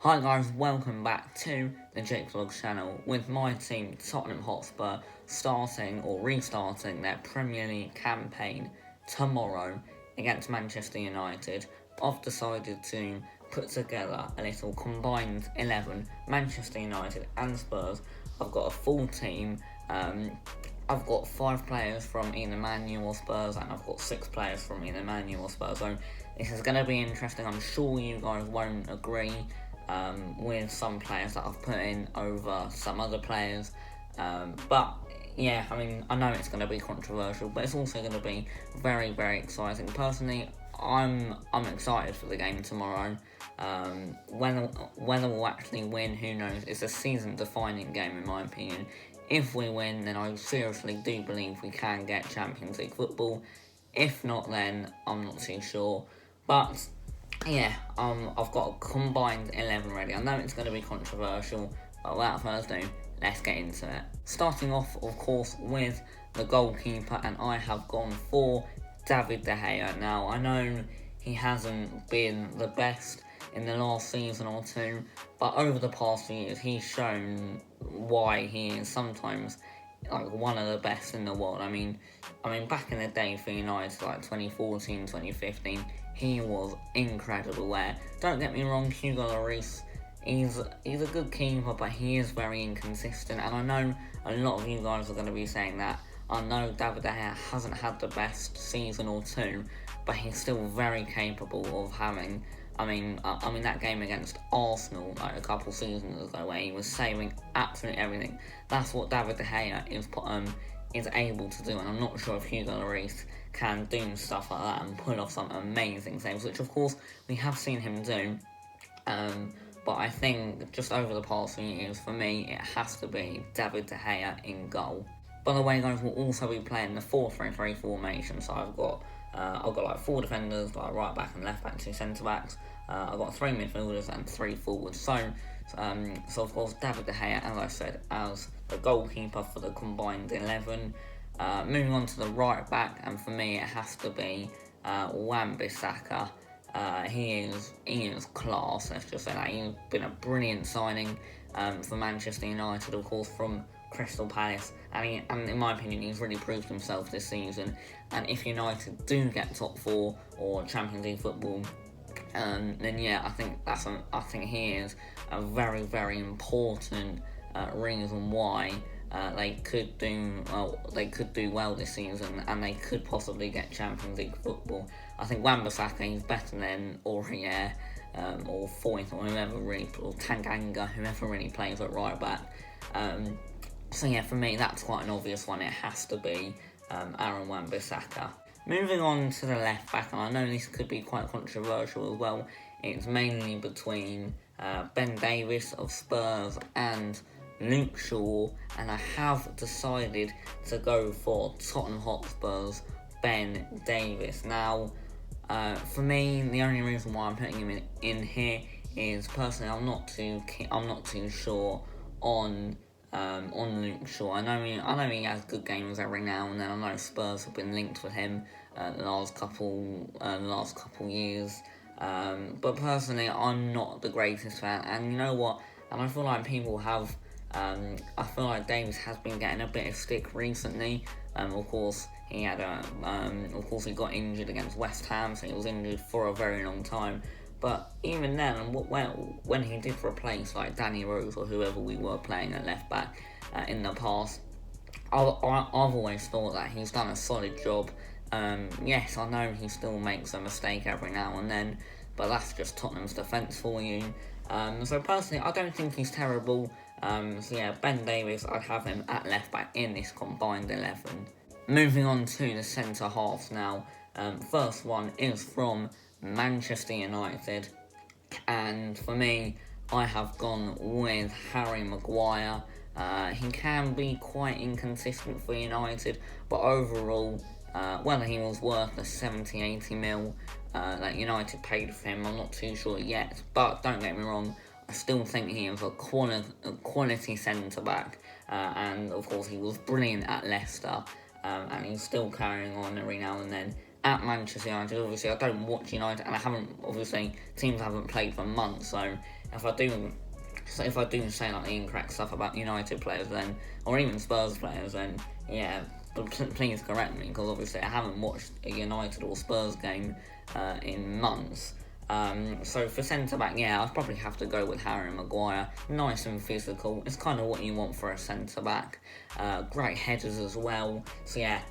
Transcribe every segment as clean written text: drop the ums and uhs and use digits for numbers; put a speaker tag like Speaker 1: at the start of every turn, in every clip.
Speaker 1: Hi guys, welcome back to the Jake Vlogs channel with my team Tottenham Hotspur starting or restarting their Premier League campaign tomorrow against Manchester United. I've decided to put together a little combined 11, Manchester United and Spurs. I've got a full team. I've got 5 players from either Man U or Spurs, and I've got 6 players from either Man U or Spurs. So this is going to be interesting. I'm sure you guys won't agree with some players that I've put in over some other players. But yeah, I mean, I know it's going to be controversial, but it's also going to be very, very exciting. Personally, I'm excited for the game tomorrow. Whether we'll actually win, who knows? It's a season-defining game in my opinion. If we win, then I seriously do believe we can get Champions League football. If not, then I'm not too sure. But yeah, I've got a combined 11 ready. I know it's going to be controversial, but without further ado, let's get into it. Starting off, of course, with the goalkeeper, and I have gone for David De Gea. Now, I know he hasn't been the best in the last season or two, but over the past few years, he's shown why he is sometimes like one of the best in the world. I mean, back in the day for United, like 2014, 2015, he was incredible. Where, don't get me wrong, Hugo Lloris, he's a good keeper, but he is very inconsistent. And I know a lot of you guys are going to be saying that. I know David De Gea hasn't had the best season or two, but he's still very capable of having. I mean, that game against Arsenal like a couple seasons ago, where he was saving absolutely everything. That's what David De Gea is able to do, and I'm not sure if Hugo Lloris can do stuff like that and pull off some amazing saves, which of course we have seen him do. But I think just over the past few years, for me, it has to be David De Gea in goal. By the way, guys, we'll also be playing the 4-3-3 formation, so I've got like 4 defenders, like right back and left back, 2 centre backs. I've got 3 midfielders and 3 forwards. So of course, David De Gea, as I said, as the goalkeeper for the combined 11. Moving on to the right back, and for me, it has to be Wan-Bissaka. He is class. Let's just say that he's been a brilliant signing for Manchester United, of course, from Crystal Palace, and in my opinion, he's really proved himself this season. And if United do get top 4 or Champions League football, then yeah, I think he is a very, very important reason why they could do well this season, and they could possibly get Champions League football. I think Wan-Bissaka is better than Aurier or Foyth or Tanganga, whoever really plays at right back. So yeah, for me, that's quite an obvious one. It has to be Aaron Wan-Bissaka. Moving on to the left back, and I know this could be quite controversial as well. It's mainly between Ben Davies of Spurs and Luke Shaw, and I have decided to go for Tottenham Hotspur's Ben Davies. Now, for me, the only reason why I'm putting him in here is personally I'm not too sure on Luke Shaw. I know he has good games every now and then. I know Spurs have been linked with him the last couple years. But personally, I'm not the greatest fan. And you know what? And I feel like people have. I feel like Davies has been getting a bit of stick recently. Of course, he got injured against West Ham, so he was injured for a very long time. But even then, when he did replace like Danny Rose or whoever we were playing at left back in the past, I've always thought that he's done a solid job. Yes, I know he still makes a mistake every now and then, but that's just Tottenham's defence for you. So personally, I don't think he's terrible. So yeah, Ben Davies, I'd have him at left back in this combined 11. Moving on to the centre halves now. First one is from Manchester United, and for me, I have gone with Harry Maguire. He can be quite inconsistent for United, but overall, whether he was worth the 70-80 mil that United paid for him, I'm not too sure yet. But don't get me wrong, I still think he is a quality centre-back, and of course he was brilliant at Leicester, and he's still carrying on every now and then at Manchester United. Obviously, I don't watch United, and teams haven't played for months, so if I do say like the incorrect stuff about United players, then, or even Spurs players, then yeah, please correct me, because obviously I haven't watched a United or Spurs game in months. So for centre-back, yeah, I'd probably have to go with Harry Maguire. Nice and physical. It's kind of what you want for a centre-back. Great headers as well. So yeah,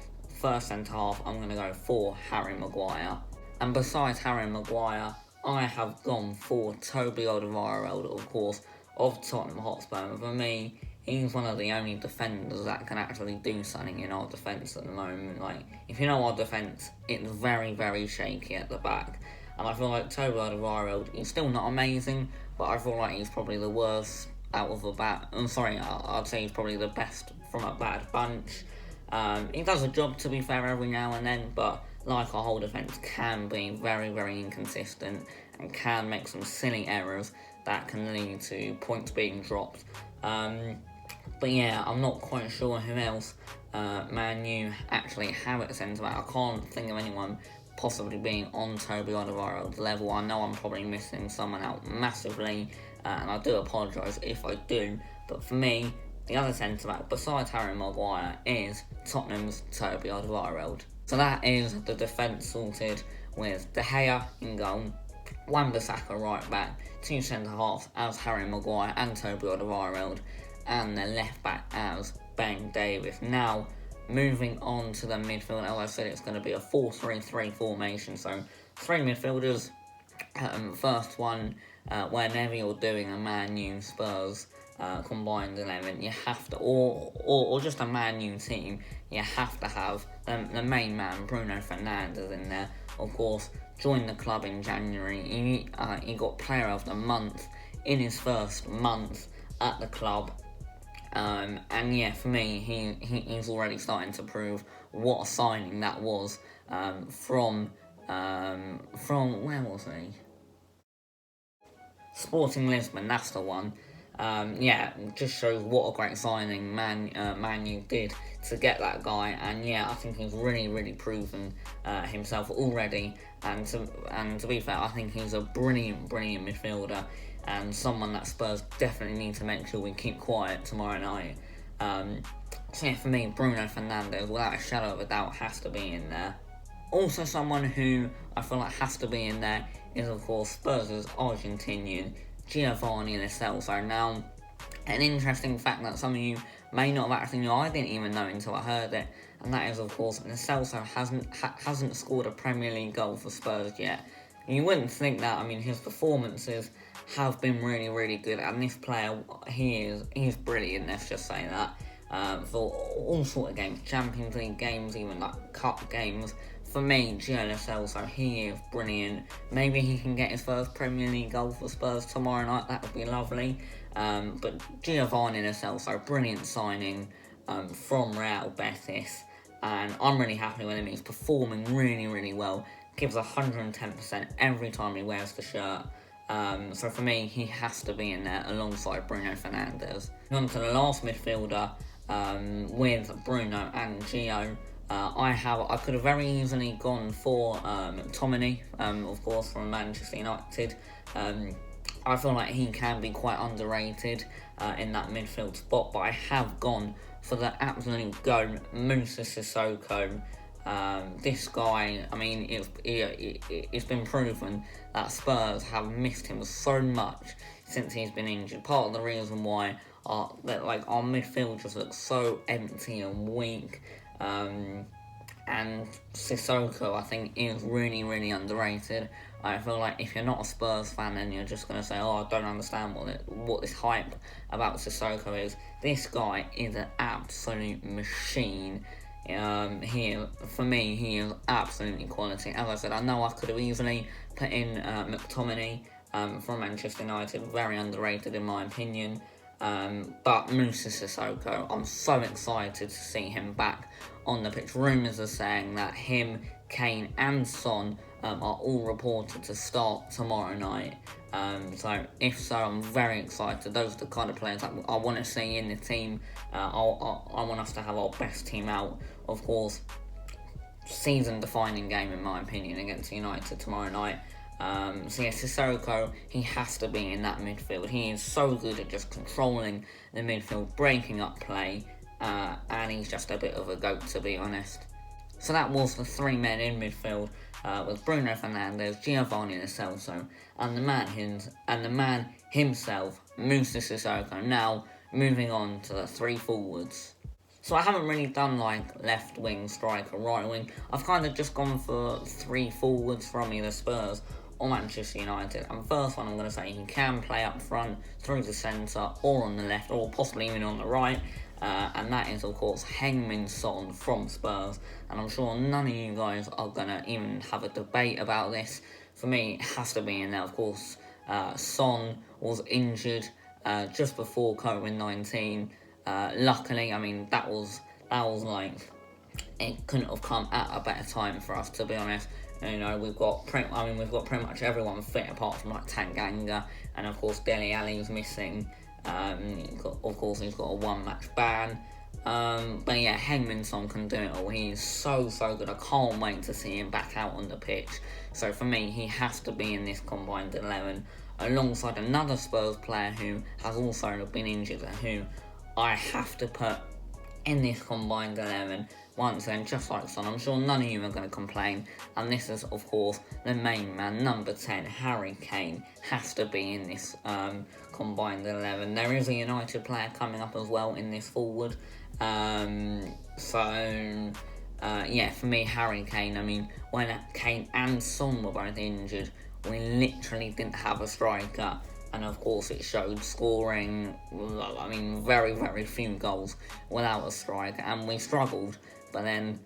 Speaker 1: first centre-half, I'm going to go for Harry Maguire. And besides Harry Maguire, I have gone for Toby Alderweireld, of course, of Tottenham Hotspur. And for me, he's one of the only defenders that can actually do something in our defence at the moment. Like, if you know our defence, it's very, very shaky at the back. And I feel like Toby Alderweireld, he's still not amazing, but I feel like he's probably the worst out of the I'd say he's probably the best from a bad bunch. He does a job, to be fair, every now and then, but like our whole defence can be very, very inconsistent and can make some silly errors that can lead to points being dropped. But yeah, I'm not quite sure who else Man U actually have at centre-back. I can't think of anyone possibly being on Toby Alderweireld's level. I know I'm probably missing someone out massively, and I do apologise if I do, but for me, the other centre-back besides Harry Maguire is Tottenham's Toby Alderweireld. So that is the defence sorted, with De Gea in goal, Wan-Bissaka right back, two centre-halves as Harry Maguire and Toby Alderweireld, and the left back as Ben Davies. Now, moving on to the midfield, as I said, it's going to be a 4-3-3 formation, so three midfielders. First one, whenever you're doing a Man U Spurs combined 11, you have to, or just a Man U team, you have to have the main man, Bruno Fernandes, in there. Of course, joined the club in January. He got Player of the Month in his first month at the club. And yeah, for me, he's already starting to prove what a signing that was from where was he? Sporting Lisbon, that's the one. Yeah, just shows what a great signing Man U did to get that guy, and yeah, I think he's really proven himself already. And to be fair, I think he's a brilliant midfielder, and someone that Spurs definitely need to make sure we keep quiet tomorrow night. So yeah, for me, Bruno Fernandes, without a shadow of a doubt, has to be in there. Also, someone who I feel like has to be in there is, of course, Spurs' Argentinian, Giovanni Lo Celso. Now, an interesting fact that some of you may not have actually known, I didn't even know until I heard it, and that is, of course, Lo Celso hasn't scored a Premier League goal for Spurs yet. You wouldn't think that. I mean, his performances have been really good, and this player, he's brilliant, let's just say that, for all sort of games, Champions League games, even like cup games. For me, Gio Lo Celso, he is brilliant. Maybe he can get his first Premier League goal for Spurs tomorrow night, that would be lovely. But Giovanni Lo Celso, brilliant signing from Real Betis, and I'm really happy with him. He's performing really well, gives 110% every time he wears the shirt. So for me, he has to be in there alongside Bruno Fernandes. On to the last midfielder with Bruno and Gio. I could have very easily gone for McTominay, of course, from Manchester United. I feel like he can be quite underrated in that midfield spot, but I have gone for the absolute GOAT, Moussa Sissoko. This guy, I mean, it's been proven that Spurs have missed him so much since he's been injured. Part of the reason why our midfield just looks so empty and weak. And Sissoko, I think, is really underrated. I feel like if you're not a Spurs fan, then you're just going to say, I don't understand what this hype about Sissoko is. This guy is an absolute machine. For me, he is absolutely quality. As I said, I know I could have easily put in McTominay from Manchester United, very underrated in my opinion. But Moussa Sissoko, I'm so excited to see him back on the pitch. Rumours are saying that him, Kane and Son are all reported to start tomorrow night. So if so, I'm very excited. Those are the kind of players that I want to see in the team. I want us to have our best team out. Of course, season-defining game in my opinion against United tomorrow night. So yeah, Sissoko, he has to be in that midfield. He is so good at just controlling the midfield, breaking up play, and he's just a bit of a goat, to be honest. So that was the three men in midfield, with Bruno Fernandes, Giovanni Lo Celso, and the man himself, Moussa Sissoko. Now moving on to the three forwards. So I haven't really done like left wing, striker, right wing. I've kind of just gone for three forwards from either Spurs or Manchester United. And first one, I'm going to say he can play up front, through the centre, or on the left, or possibly even on the right. And that is, of course, Heung-min Son from Spurs. And I'm sure none of you guys are going to even have a debate about this. For me, it has to be in there. Of course, Son was injured just before COVID-19. Luckily, I mean, that was like, it couldn't have come at a better time for us, to be honest. You know, we've got pretty much everyone fit apart from like Tanganga, and of course Dele Alli's missing. He's got a one-match ban. But yeah, Heung-min Son can do it all. He is so good. I can't wait to see him back out on the pitch. So for me, he has to be in this combined 11, alongside another Spurs player who has also been injured and who I have to put in this combined 11. Once again, just like Son, I'm sure none of you are going to complain. And this is, of course, the main man, number 10, Harry Kane, has to be in this combined 11. There is a United player coming up as well in this forward. Yeah, for me, Harry Kane, I mean, when Kane and Son were both injured, we literally didn't have a striker. And of course it showed, scoring, I mean, very few goals without a striker, and we struggled. But then,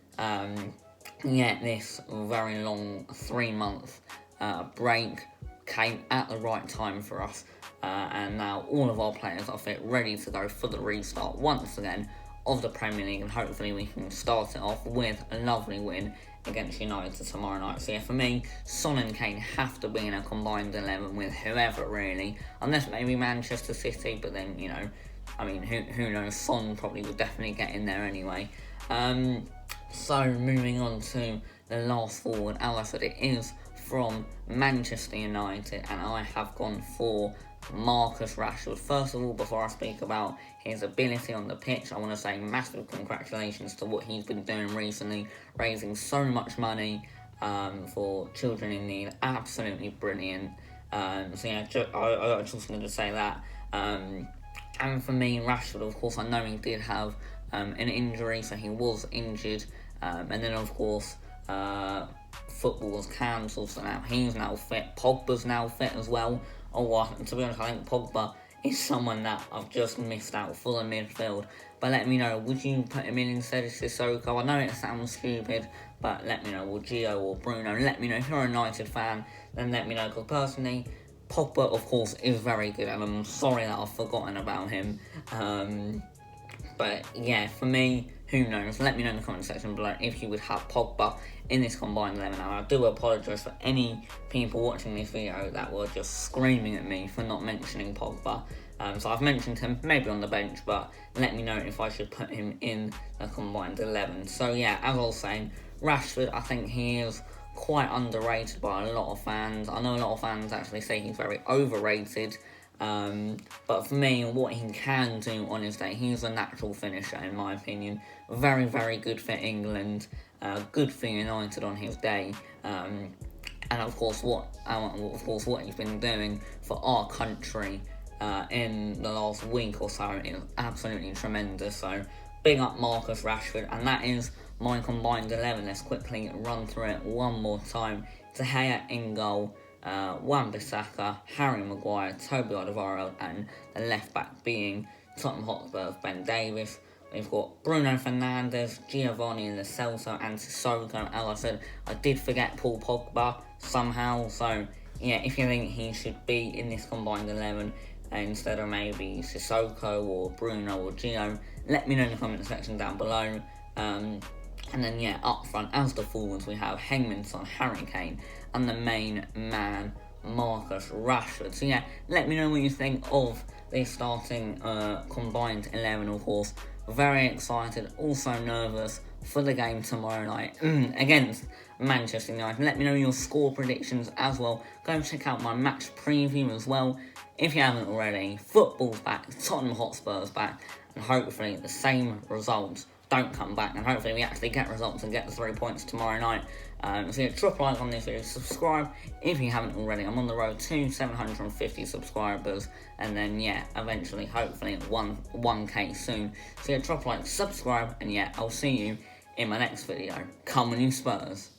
Speaker 1: this very long 3-month break came at the right time for us, and now all of our players are fit, ready to go for the restart once again of the Premier League, and hopefully we can start it off with a lovely win against United tomorrow night. So yeah, for me, Son and Kane have to be in a combined 11 with whoever, really, unless maybe Manchester City, but then, you know, I mean, who knows, Son probably would definitely get in there anyway. So moving on to the last forward, as I said, it is from Manchester United, and I have gone for Marcus Rashford. First of all, before I speak about his ability on the pitch, I want to say massive congratulations to what he's been doing recently, raising so much money for children in need. Absolutely brilliant. So yeah, I just wanted to say that. And for me, Rashford, of course, I know he did have an injury, so he was injured. And then, of course, football was cancelled, so now he's now fit. Pogba's now fit as well. To be honest, I think Pogba is someone that I've just missed out for the midfield. But let me know, would you put him in instead of Sissoko? I know it sounds stupid, but let me know. Would Gio or Bruno? Let me know. If you're a United fan, then let me know. Because personally, Pogba, of course, is very good, and I'm sorry that I've forgotten about him. But yeah, for me, who knows? Let me know in the comment section below if you would have Pogba in this combined 11. And I do apologise for any people watching this video that were just screaming at me for not mentioning Pogba. So I've mentioned him, maybe on the bench, but let me know if I should put him in the combined 11. So yeah, as I was saying, Rashford, I think he is quite underrated by a lot of fans. I know a lot of fans actually say he's very overrated. But for me, what he can do on his day, he's a natural finisher in my opinion. Very good for England, good for United on his day, and of course what he's been doing for our country in the last week or so is absolutely tremendous. So big up Marcus Rashford, and that is my combined 11. Let's quickly run through it one more time. De Gea in goal, Wan-Bissaka, Harry Maguire, Toby Alderweireld, and the left back being Tottenham Hotspur's Ben Davies. We've got Bruno Fernandes, Giovanni Lo Celso, and Sissoko. As I said, I did forget Paul Pogba somehow, so yeah, if you think he should be in this combined 11 instead of maybe Sissoko or Bruno or Gio, let me know in the comment section down below. And then, yeah, up front, as the forwards, we have Heung-min Son, Harry Kane, and the main man, Marcus Rashford. So, yeah, let me know what you think of this starting combined 11, of course. Very excited, also nervous for the game tomorrow night against Manchester United. Let me know your score predictions as well. Go and check out my match preview as well if you haven't already. Football's back, Tottenham Hotspur's back, and hopefully the same results don't come back, and hopefully we actually get results and get the 3 points tomorrow night. So yeah, drop a like on this video, subscribe if you haven't already. I'm on the road to 750 subscribers, and then yeah, eventually, hopefully, 1k soon. So yeah, drop a like, subscribe, and yeah, I'll see you in my next video. Come on, you Spurs.